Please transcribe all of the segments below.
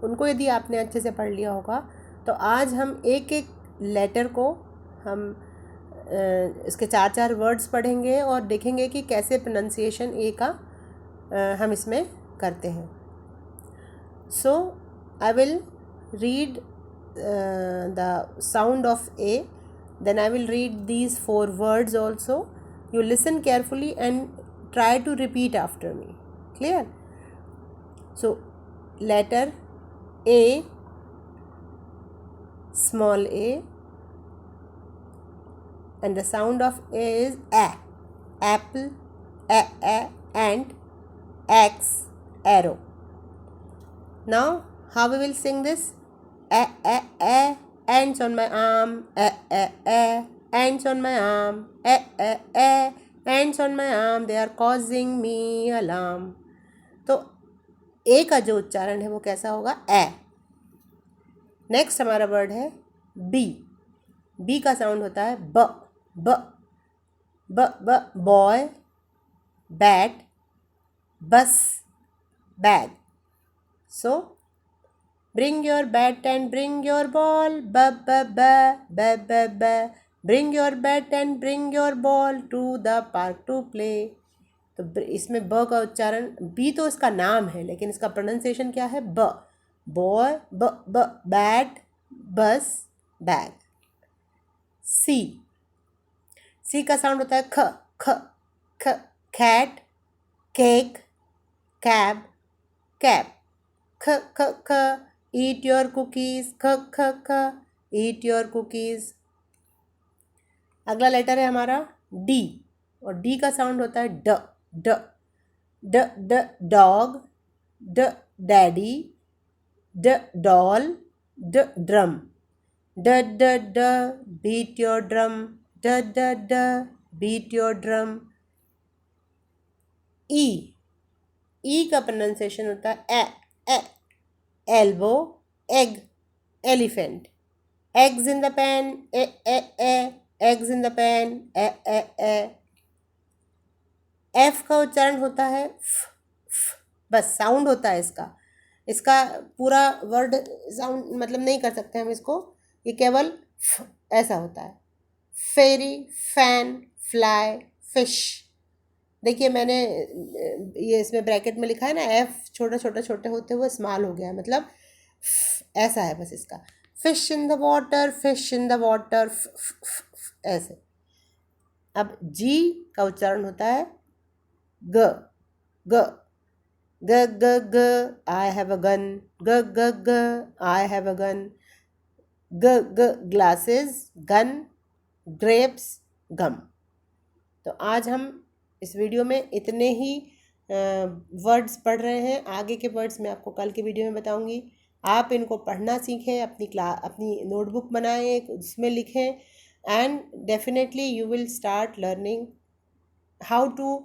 उनको यदि आपने अच्छे से पढ़ लिया होगा तो आज हम एक एक लेटर को हम इसके 4-4 वर्ड्स पढ़ेंगे और देखेंगे कि कैसे प्रोनाउंसिएशन ए का हम इसमें करते हैं. So I will read the sound of A, then I will read these 4 words also. You listen carefully and try to repeat after me. Clear? So letter A, small a, and the sound of A is A. Apple, a, ant, X, arrow. Now how we will sing this? Ants on my arm, ants on my arm, ants on my arm, they are causing me alarm. तो ए का जो उच्चारण है वो कैसा होगा? ए. Next हमारा word है बी. बी का साउंड होता है ब. ब ब ब बॉय, बैट, बस, bag. So bring your bat and bring your ball, ba ba ba ba ba ba. Bring your bat and bring your ball to the park to play. तो इसमें ब का उच्चारण, बी तो इसका नाम है लेकिन इसका प्रोनाउंसिएशन क्या है? ब. बॉय, ब ब बैट, बस, बैग. सी. सी का साउंड होता है ख. ख ख कैट, केक, कैब, कैप. ख ख ख eat your cookies, ख ख ख eat your cookies. अगला लेटर है हमारा डी और डी का साउंड होता है ड. ड ड ड डॉग, ड डैडी, ड डॉल, ड ड्रम. ड ड ड बीट योर ड्रम, ड ड ड बीट योर ड्रम. ई. ई का प्रोनाउंसिएशन होता है ए. Elbow, egg, elephant. Eggs in the pan, eggs in the pan, F का उच्चारण होता है f. बस साउंड होता है इसका पूरा वर्ड साउंड मतलब नहीं कर सकते हम इसको, ये केवल ऐसा होता है. फेरी, फैन, फ्लाई, फिश. देखिए मैंने ये इसमें ब्रैकेट में लिखा है ना, एफ छोटे होते हुए स्मॉल हो गया है, मतलब ऐसा है बस इसका. Fish in the water, fish in the water, ऐसे. अब जी का उच्चारण होता है ग. ग ग ग ग आई हैव अ गन, ग ग ग आई हैव अ गन. ग ग ग्लासेस, गन, ग्रेप्स, गम. तो आज हम इस वीडियो में इतने ही वर्ड्स पढ़ रहे हैं. आगे के वर्ड्स मैं आपको कल के वीडियो में बताऊंगी. आप इनको पढ़ना सीखें, अपनी नोटबुक बनाएं, उसमें लिखें, and definitely you will start learning how to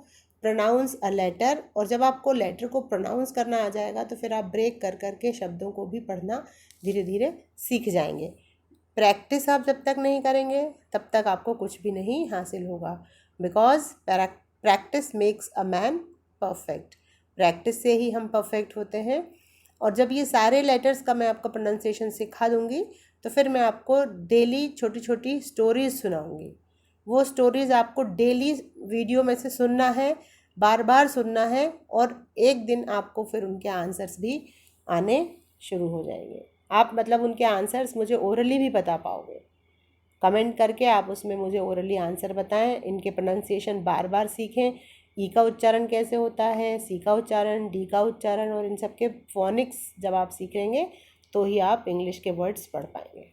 pronounce a letter. और जब आपको लेटर को प्रोनाउंस करना आ जाएगा तो फिर आप ब्रेक कर करके शब्दों को भी पढ़ना धीरे धीरे सीख जाएंगे. प्रैक्टिस आप जब तक नहीं करेंगे तब तक आपको कुछ भी नहीं हासिल होगा. Because practice makes a man perfect. Practice से ही हम परफेक्ट होते हैं. और जब ये सारे लेटर्स का मैं आपको प्रोनाउंसिएशन सिखा दूंगी तो फिर मैं आपको डेली छोटी छोटी स्टोरीज सुनाऊंगी. वो स्टोरीज आपको डेली वीडियो में से सुनना है, बार बार सुनना है, और एक दिन आपको फिर उनके आंसर्स भी आने शुरू हो जाएंगे. आप मतलब उनके आंसर्स मुझे ओरली भी बता पाओगे. कमेंट करके आप उसमें मुझे ओरली आंसर बताएं. इनके प्रोनाउंसिएशन बार बार सीखें. ई का उच्चारण कैसे होता है, सी का उच्चारण, डी का उच्चारण, और इन सब के फोनिक्स जब आप सीखेंगे तो ही आप इंग्लिश के वर्ड्स पढ़ पाएंगे.